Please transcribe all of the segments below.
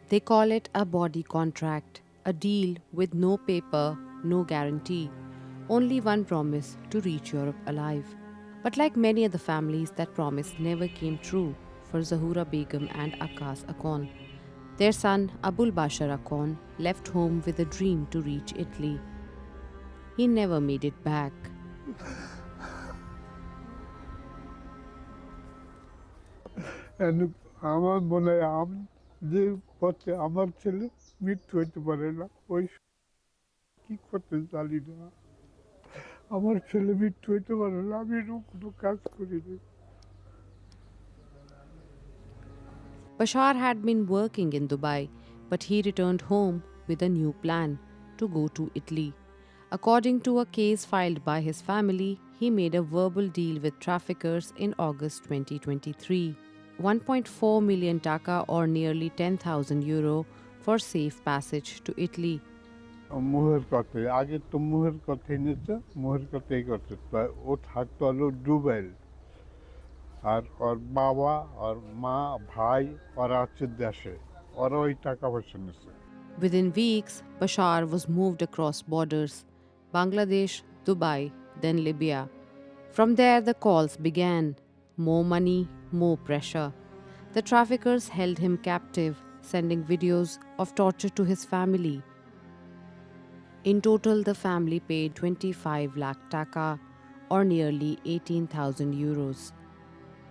They call it a body contract, a deal with no paper, no guarantee, only one promise to reach Europe alive. But like many other families, that promise never came true for Zahura Begum and Akas Akon. Their son, Abul Bashar Akon, left home with a dream to reach Italy. He never made it back. And আমার মনে হয় যে পথে আমার ছেলে মৃত্যু হইতে পারে না ওই কি করতে জানি না আমার ছেলে মৃত্যু হইতে পারে না আমি এরকম কোনো কাজ করিনি Bashar had been working in Dubai, but he returned home with a new plan to go to Italy. According to a case filed by his family, he made a verbal deal with traffickers in August 2023. 1.4 million taka or nearly 10,000 euro for safe passage to Italy. মোহের কথাই আগে তো মোহের কথাই নিত মোহের কথাই করতে ও থাকতো হলো ডুবাইল আর ওর বাবা ওর মা ভাই ওরা আছে দেশে ওরা ওই টাকা পয়সা নিচ্ছে Within weeks, Bashar was moved across borders Bangladesh, Dubai, then Libya. From there, the calls began. More money, more pressure. The traffickers held him captive, sending videos of torture to his family. In total, the family paid 25 lakh taka or nearly 18,000 euros.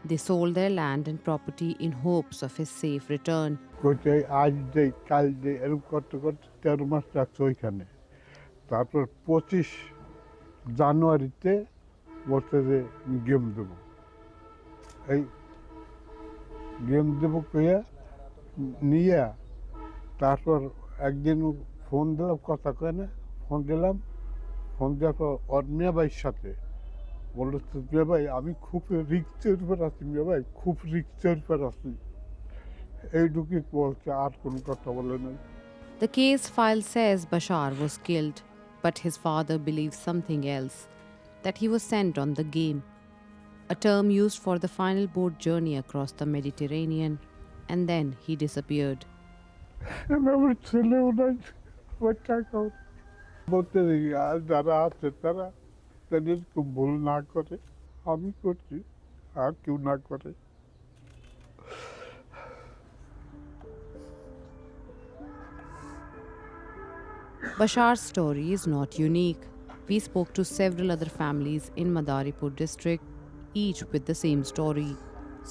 They sold their land and property in hopes of his safe return. কইতে আজ দেই কাল দেই এরকম করতে করতে 13 মাস রাখছে ওইখানে তারপর 25 জানুয়ারিতে বলছে যে গেম দেবো এই গেম দেবো কইয়া নিয়ে তারপর একদিন ফোন দিলাম কথা কয় না ফোন দিলাম ফোন দেওয়ার পর ওর মেয়ে ভাইয়ের সাথে বললো মেয়ে ভাই আমি খুব রিক্সের উপর আছি মেয়ে ভাই খুব রিক্সের উপর আছি এইটুকুই বলছে আর কোনো কথা বলে নাই The case file says Bashar was killed, but his father believes something else, that he was sent on the game, a term used for the final boat journey across the Mediterranean, and then he disappeared. আমার ছেলেও নাই আমার টাকা বলতে আর যারা আছে তারা তাদের খুব ভুল না করে আমি করছি আর কেউ না করে Bashar's story is not unique. We spoke to several other families in Madaripur district, each with the same story,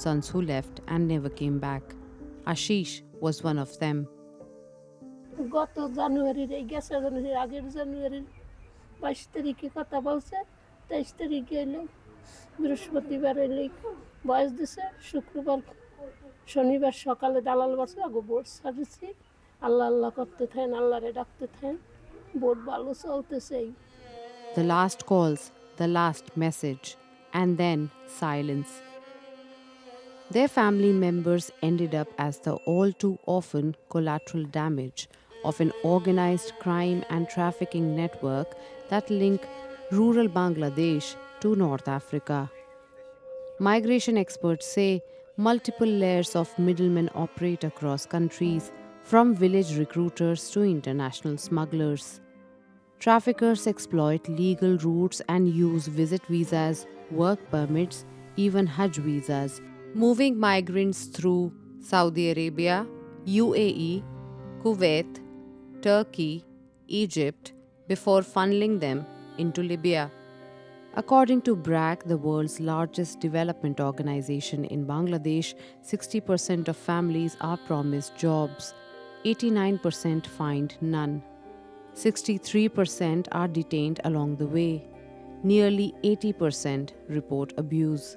sons who left and never came back. Ashish was one of them. গত জানুয়ারির এই গেছে জানুয়ারির আগের জানুয়ারির 22 তারিখে কথা বলছে 23 তারিখে এলো বৃহস্পতিবার এলে বয়স দিছে শুক্রবার শনিবার সকালে দালাল বসে আগে বোট ছাড়ছি আল্লাহ আল্লাহ করতে থাকেন আল্লাহরে ডাকতে থাকেন বোট ভালো চলতেছে The last calls, the last message, and then silence. Their family members ended up as the all too often collateral damage of an organized crime and trafficking network that link rural Bangladesh to North Africa. Migration experts say multiple layers of middlemen operate across countries, from village recruiters to international smugglers. Traffickers exploit legal routes and use visit visas, work permits, even Hajj visas, moving migrants through Saudi Arabia, UAE, Kuwait, Turkey, Egypt, before funneling them into Libya. According to BRAC, the world's largest development organization in Bangladesh, 60% of families are promised jobs, 89% find none. 63% are detained along the way. Nearly 80% report abuse.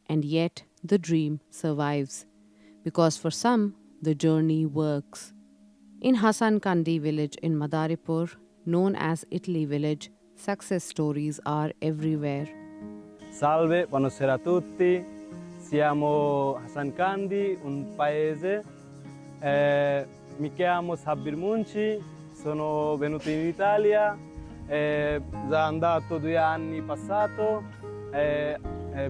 And yet, the dream survives. Because for some, the journey works. In Hassan Kandi village in Madaripur, known as Italy village, success stories are everywhere. Salve, buonasera a tutti. Siamo Hassan Kandi, un paese. Mi chiamo Sabir Munci, sono venuto in Italia, già andato 2 anni passato.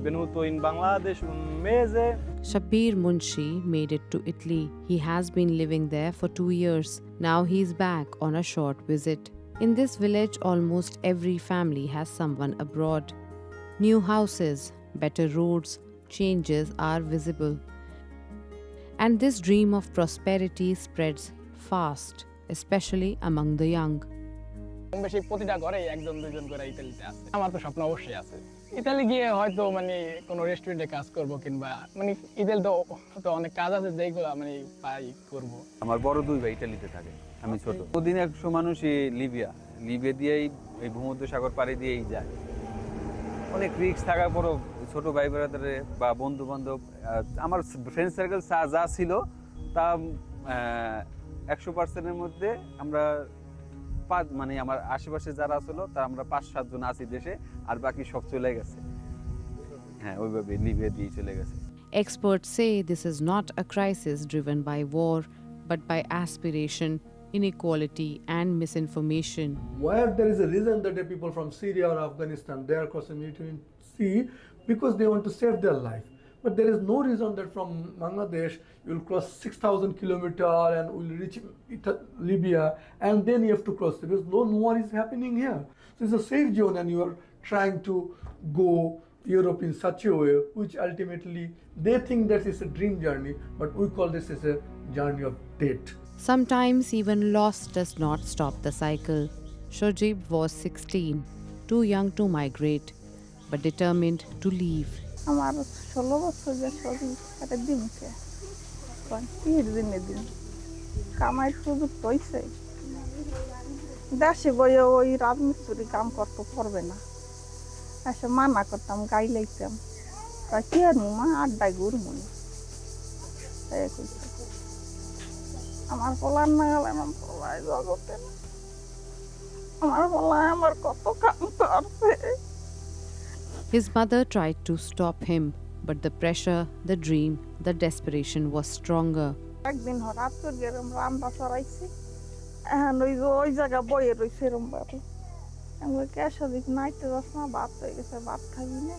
venuto in Bangladesh un mese. Shabir Munshi made it to Italy. He has been living there for 2 years. Now he's back on a short visit. In this village, almost every family has someone abroad. New houses, better roads, changes are visible. And this dream of prosperity spreads fast, especially among the young. বেশি প্রতিটা ঘরে একজন দুইজন করে ইতালিতে আছে। আমার তো স্বপ্ন অবশ্যই আছে, ইতালি গিয়ে হয়তো কোনো রেস্টুরেন্টে কাজ করব, কিংবা ইতালি তো অনেক কাজ আছে যেগুলো পাই করব। আমার বড় দুই ভাই ইতালিতে থাকে, আমি ছোট। প্রতিদিন 100 মানুষই লিবিয়া দিয়েই এই ভূমধ্যসাগর পাড়ি দিয়েই যায়। অনেক রিস্ক থাকার পরও ছোট ভাই ব্রাদারে বা বন্ধু বান্ধব, আমার ফ্রেন্ড সার্কেল যা ছিল তা 100%-এর মধ্যে আমরা আমার আশেপাশে যারা ছিল তা আমরা 5-7 জন আছি দেশে, আর বাকি সব চলে গেছে। হ্যাঁ, ওইভাবে লিবিয়া দিয়ে চলে গেছে। Experts say this is not a crisis driven by war, but by aspiration, inequality, and misinformation. Where there is a reason that the people from Syria or Afghanistan, they are crossing the Mediterranean Sea because they want to save their life. But there is no reason that from Bangladesh you will cross 6,000 kilometers and will reach Libya, and then you have to cross because no war is happening here. So it's a safe zone, and you are trying to go Europe in such a way which ultimately they think that is a dream journey, but we call this as a journey of death. Sometimes even loss does not stop the cycle. Shojib was 16, too young to migrate, but determined to leave. আমার 16 বছর যে শরীর একটা দিনকে কির দিনে দিন কামাই সুযোগ হয়েছে, দেশে বইয়ে ওই রাজমিস্ত্রি কাম করতে পারবে না, এসে মানা করতাম, গাই লাইতাম, কি আর মা আড্ডায় ঘুরমুনি। আমার পোলার না গেলে আমার পোলায় জগতে, আমার পোলায় আমার কত কাম করছে। His mother tried to stop him, but the pressure, the dream, the desperation was stronger. একদিন হঠাৎ করে এরম রান্না চড়াইছি, এখন ওই জায়গা বইয়ে রয়েছে এরম ভাবে, আমি ক্যাশা দিক নাইতে যাস না, ভাত হয়ে গেছে, ভাত খাবি না,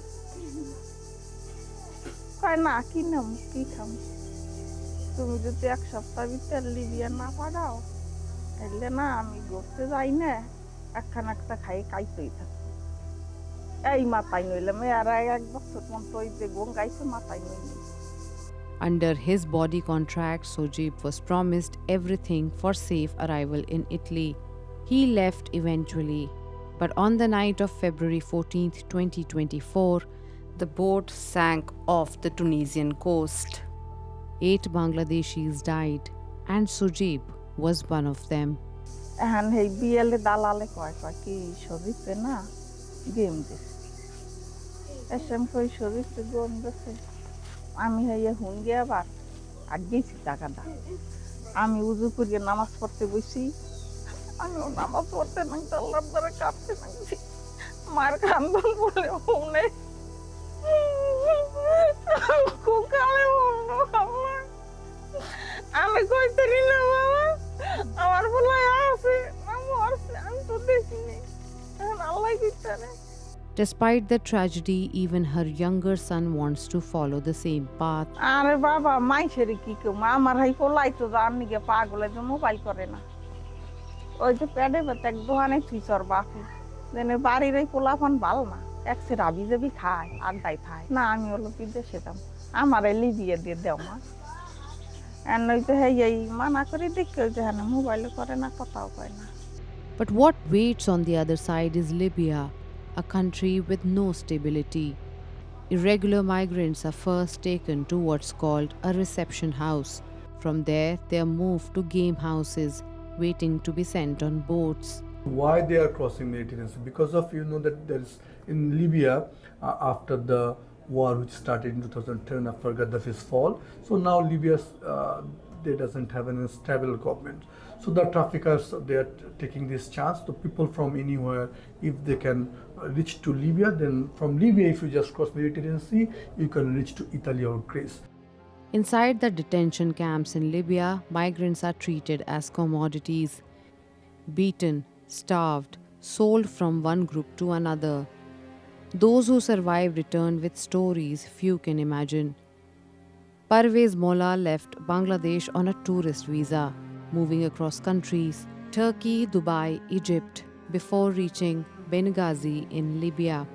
কয় না কিনাম কি খাম, তুমি যদি 1 সপ্তাহ ভিতরে লিবিয়া না পাঠাও তাহলে না আমি ঘুরতে যাই না, একখানা একটা খাই কাইতেই থাকি। এই মাথায় নইলাম, আর 1 বছর মতো ওই যে গঙ্গাইছে মাথায় নইনি। Under his body contract, Sojib was promised everything for safe arrival in Italy. He left eventually, but on the night of February 14th, 2024, the boat sank off the Tunisian coast. 8 Bangladeshis died, and Sojib was one of them. এখন এই বিয়েলে দালালে কয় কি সজিতে না game দিছে, এসম কই সজিতে game দিছে, আমি হইয়া হুঙ্গে আবার আর গেছি টাকাটা, আমি উজু করিয়ে নামাজ পড়তে বসি, আমি নামাজ পড়তে নাই আল্লাহর দ্বারা কাঁদতে নাগছি, মার কান্দন বলে শুনে কুকালে আমি কইতে না বাবা, আমার বলে আছে আমি তো দেখিনি, আল্লাহ দিতে। Despite the tragedy, even her younger son wants to follow the same path. আরে বাবা মাইসের কি কেউ আমার হাই পোলাই তো জানি গে পাগলে যে মোবাইল করে না, ওই যে পেটে পেতে এক দোকানে থুইছর বাপি দেনে বাড়ির এই পোলাপান ভালো না, একসে রাবি যাবি খায় আড্ডায় খায় না, আমি হলো বিদেশে দাম আমার লিবিয়ে দিয়ে দেও মা, আর নইতে এই মানা করে দেখে যে হ্যাঁ মোবাইলে করে না, কথাও কয় না। But what waits on the other side is Libya, a country with no stability. Irregular migrants are first taken to what's called a reception house. From there, they are moved to game houses, waiting to be sent on boats. Why they are crossing Mediterranean Sea? Because of that there is in Libya after the war which started in 2010 after Gaddafi's fall. So now Libya they doesn't have any stable government. So the traffickers, they are taking this chance. The people from anywhere, if they can reach to Libya, then from Libya, if you just cross Mediterranean Sea, you can reach to Italy or Greece. Inside the detention camps in Libya, migrants are treated as commodities, beaten, starved, sold from one group to another. Those who survive return with stories few can imagine. Parvez Molla left Bangladesh on a tourist visa, moving across countries Turkey, Dubai, Egypt, before reaching Benghazi in Libya.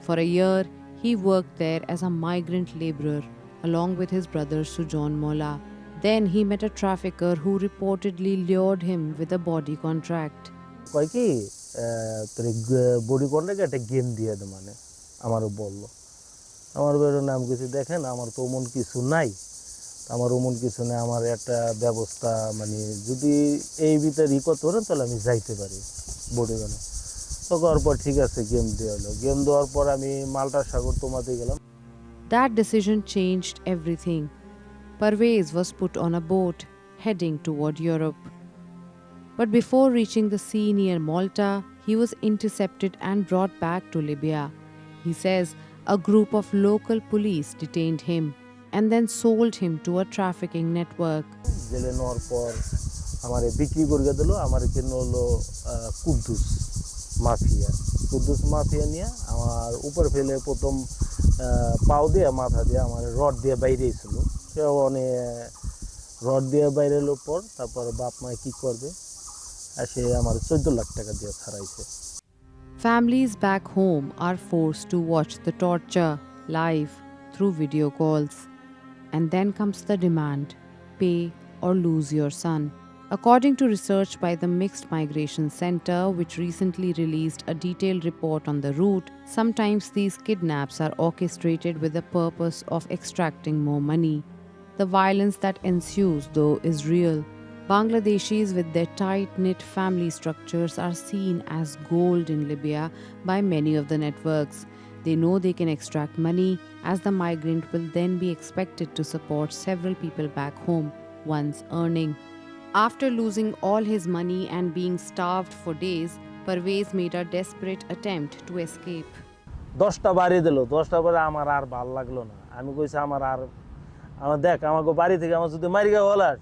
For a year, he worked there as a migrant laborer along with his brother Sujan Molla. Then he met a trafficker who reportedly lured him with a body contract. কয় কি তোর body contract একটা game দিয়ে দে মানে আমারও বললো আমার বেরো নাম কিছু দেখেন আমার তো ওমন কিছু নাই আমার ওমন কিছু নেই আমার একটা ব্যবস্থা মানে যদি এই ভিতরে করতে পারেন তাহলে আমি যাইতে পারি বডি গানে তো করার পর ঠিক আছে গেম দেওয়া হলো গেম দেওয়ার পর আমি মাল্টা সাগর তোমাতে গেলাম That decision changed everything. Parvez was put on a boat heading toward Europe. But before reaching the sea near Malta, he was intercepted and brought back to Libya. He says a group of local police detained him and then sold him to a trafficking network. জেলে নেওয়ার পর আমারে বিক্রি করে দিল আমারে কেন হলো কুদ্দুস মাফিয়া নিয়ে আমার উপর ফেলে প্রথম পাও দিয়ে মাথা দিয়ে আমার রড দিয়ে বাইরে ছিল সে অনেক রড দিয়ে বাইরে এলো পর তারপর বাপ মা কি করবে আর সে আমার 14 লাখ টাকা দিয়ে ছাড়াইছে Families back home are forced to watch the torture live through video calls. And then comes the demand: pay or lose your son. According to research by the Mixed Migration Center, which recently released a detailed report on the route, sometimes these kidnaps are orchestrated with the purpose of extracting more money. The violence that ensues, though, is real. Bangladeshis with their tight-knit family structures are seen as gold in Libya by many of the networks. They know they can extract money, as the migrant will then be expected to support several people back home, once earning. After losing all his money and being starved for days, Parvez made a desperate attempt to escape. 10টা বাড়ি দিল 10টা পরে আমার আর ভাল লাগলো না আমি কইছি আমার দেখ আমাকে বাড়ি থেকে আমার যদি মারি গিয়ে হলাস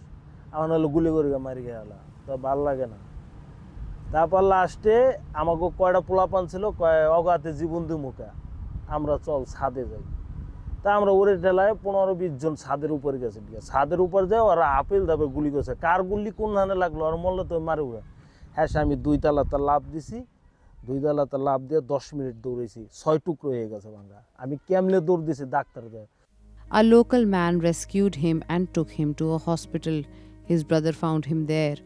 আমার হলো গুলি করে মারি গিয়ে হলা তো ভাল লাগে না তারপর লাস্টে আমাকে কয়টা পোলাপান ছিল অগাতে জীবন দিমুখা আমরা চল ছাদে যাই তা আমরা ওরে ঠেলায় 15-20 জন ছাদের উপরে গেছে ছাদের উপর যায় ওরা আপেল দাবে গুলি করছে কার গুলি কোন ধানে লাগলো আর মরলে তো মারে উড়া হ্যাঁ আমি 2 তালাতে লাভ দিছি 2 তালাতে লাভ দিয়ে 10 মিনিট দৌড়েছি 6 টুকরো হয়ে গেছে ভাঙা আমি কেমনে দৌড় দিছি ডাক্তার দেয় A local man rescued him and took him to a hospital. His brother found him there.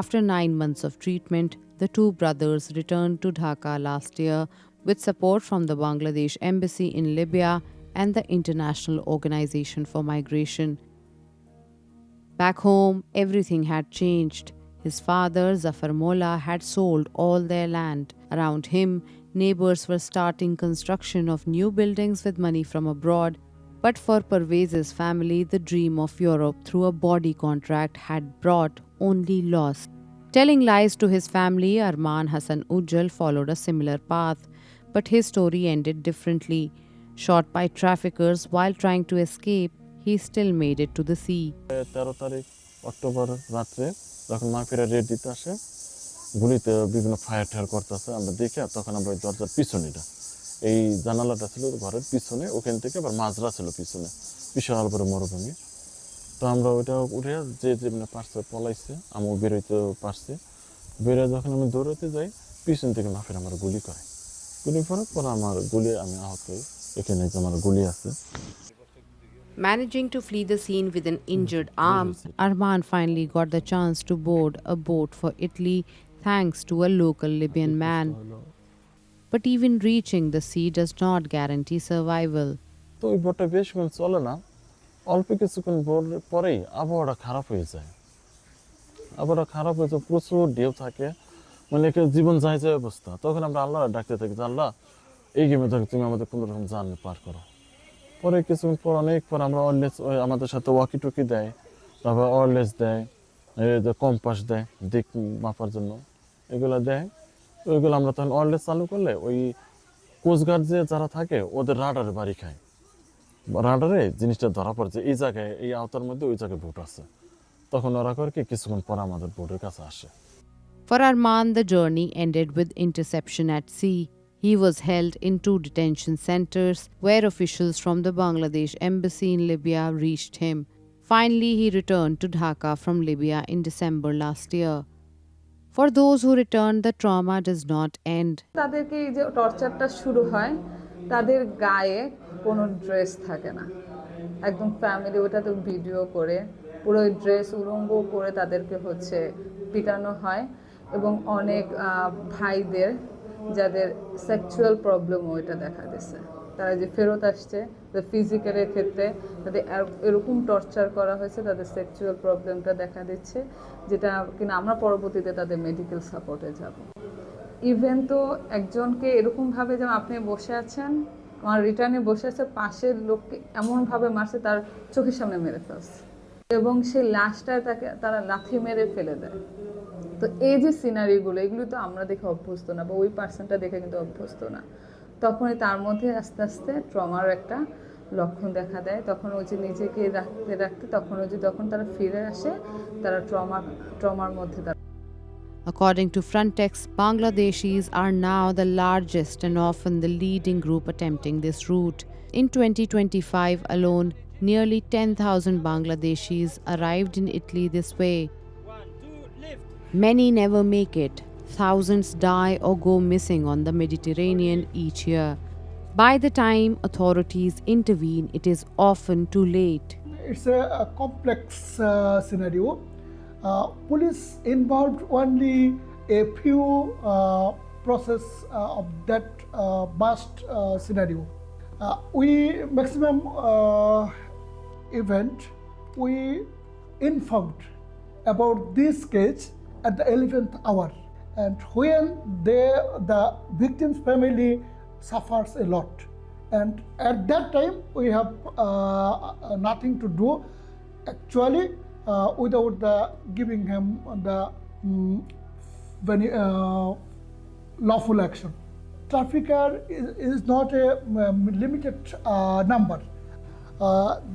After 9 months of treatment, the two brothers returned to Dhaka last year with support from the Bangladesh Embassy in Libya and the International Organization for Migration. Back home, everything had changed. His father, Zafar Molla, had sold all their land. Around him, neighbors were starting construction of new buildings with money from abroad. But for Parvez's family, the dream of Europe through a body contract had brought only loss. Telling lies to his family, Arman Hassan Ujjal followed a similar path, but his story ended differently. Shot by traffickers while trying to escape, he still made it to the sea. 13 তারিখ October রাত্রে যখন মাফিয়ারা red দিতে আসে গুলিতে বিভিন্ন fire করতেছে আমরা দেখে তখন আমরা দরজার পিছনেটা এই জানালাটা ছিল ঘরের পিছনে ওখান থেকে আবার মাজরা ছিল পিছনে বিশাল বড় মরুভূমি তো আমরা ওইটা উঠে যে যেমনি পারছে পলাইছে আমি বেরোইতে পারছি বেরোয় যখন আমি দৌড়াতে যাই পিছন থেকে মাফিয়ারা আমার গুলি করে পরে আমার গুলি আমি আহত হই এখানে যে আমার গুলি আছে Managing to flee the scene with an injured arm, Arman finally got the chance to board a boat for Italy thanks to a local Libyan man. But even reaching the sea does not guarantee survival. তো ওই বোটটা বেশিক্ষণ চলে না অল্প কিছুক্ষণ পরেই আবহাওয়াটা খারাপ হয়ে যায় প্রচুর ঢেউ থাকে মানে জীবন যায় অবস্থা তখন আমরা আল্লাহ ডাকতে থাকি যে আল্লাহ এই গেমে থাকি তুমি আমাদের কোনো রকম জান পার করো পরে কিছুক্ষণ পর অনেক পর আমরা অরলেস আমাদের সাথে ওয়াকি টকি দেয় তারপর অরলেস দেয় কম্পাস দেয় দিক মাপার জন্য এগুলো দেয় ওইগুলো আমরা তখন অরলেস চালু করলে ওই কোস্টগার্ড যে যারা থাকে ওদের রাডারে বাড়ি খায় রাডারে জিনিসটা ধরা পড়ছে এই জায়গায় এই আওতার মধ্যে ওই জায়গায় বোট আছে তখন ওরা করে কি কিছুক্ষণ পর আমাদের বোটের কাছে আসে For Arman, the journey ended with interception at sea. He was held in 2 detention centers where officials from the Bangladesh embassy in Libya reached him. Finally, he returned to Dhaka from Libya in December last year. For those who returned, the trauma does not end. তাদেরকে এই যে টর্চারটা শুরু হয়, তাদের গায়ে কোনো dress থাকে না, একদম ফ্যামিলি ওটাতে ভিডিও করে পুরো ড্রেস উলঙ্গ করে তাদেরকে হচ্ছে পিটানো হয়। এবং অনেক ভাইদের যাদের সেক্সুয়াল প্রবলেমও এটা দেখা দিচ্ছে, তারা যে ফেরত আসছে ফিজিক্যালের ক্ষেত্রে তাদের এরকম টর্চার করা হয়েছে, তাদের সেক্সুয়াল প্রবলেমটা দেখা দিচ্ছে, যেটা কিনা আমরা পরবর্তীতে তাদের মেডিকেল সাপোর্টে যাব। ইভেন তো একজনকে এরকমভাবে যেমন আপনি বসে আছেন, আমার রিটার্নে বসে আছে, পাশের লোককে এমনভাবে মারছে তার চোখের সামনে মেরে ফেলছে এবং সেই লাশটায় তাকে তারা লাথি মেরে ফেলে দেয়। তো এই যে সিনারিগুলো, এগুলো তো আমরা দেখে অভ্যস্ত না, বা ওই পার্সনটা দেখে কিন্তু অভ্যস্ত না। তখনই তার মধ্যে আস্তে আস্তে ট্রমার একটা লক্ষণ দেখা দেয়। তখন ওই যে নিজেকে রাখতে রাখতে তখন ওই যে যখন তারা ফিরে আসে, তারা ট্রমার মধ্যে তারা। According to Frontex, Bangladeshis are now the largest and often the leading group attempting this route. In 2025 alone, nearly 10,000 Bangladeshis arrived in Italy this way. Many never make it. Thousands die or go missing on the Mediterranean each year. By the time authorities intervene, it is often too late. It's a complex scenario. Police involved only a few process of that vast scenario. We maximum event we informed about this case at the 11th hour, and when the victim's family suffers a lot, and at that time we have nothing to do actually without giving him the lawful action. Trafficker is not a limited number.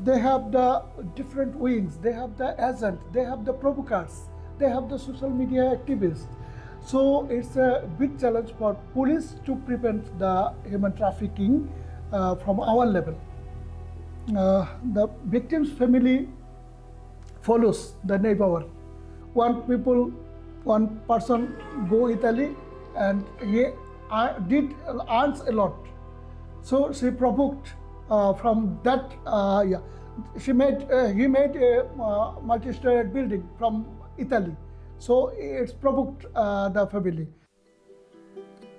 They have the different wings, they have the agent, they have the provocateurs, they have the social media activists. So it's a big challenge for police to prevent the human trafficking from our level. The victim's family follows the neighbor. One person go Italy and he earns a lot. So she provoked from that. He made a multi-storied building from Italy. So it's provoked the family.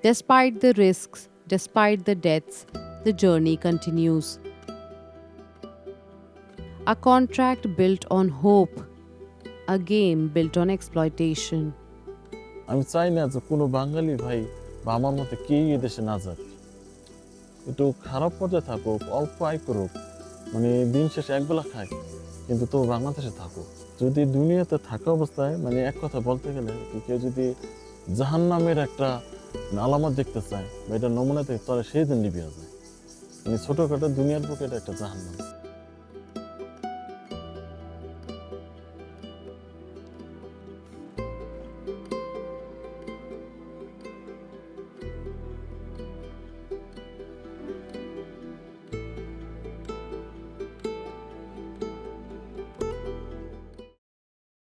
Despite the risks, despite the deaths, the journey continues. A contract built on hope, a game built on exploitation. আমি চাই না যে কোনো বাঙালি ভাই বা আমার মতে কেউ এদেশে না যাক, একটু খারাপ পর্যায়ে থাকুক, অল্প আয় করুক, মানে দিন শেষে একবেলা খায়, কিন্তু তো বাংলাদেশে থাকুক। যদি দুনিয়াতে থাকা অবস্থায় মানে এক কথা বলতে গেলে কেউ যদি জাহান্নামের একটা আলামত দেখতে চায় বা এটা নমুনা দেখতে, তাহলে সেই দিন লিবিয়া যায়। মানে ছোটোখাটো দুনিয়ার বুকে এটা একটা জাহান্নাম।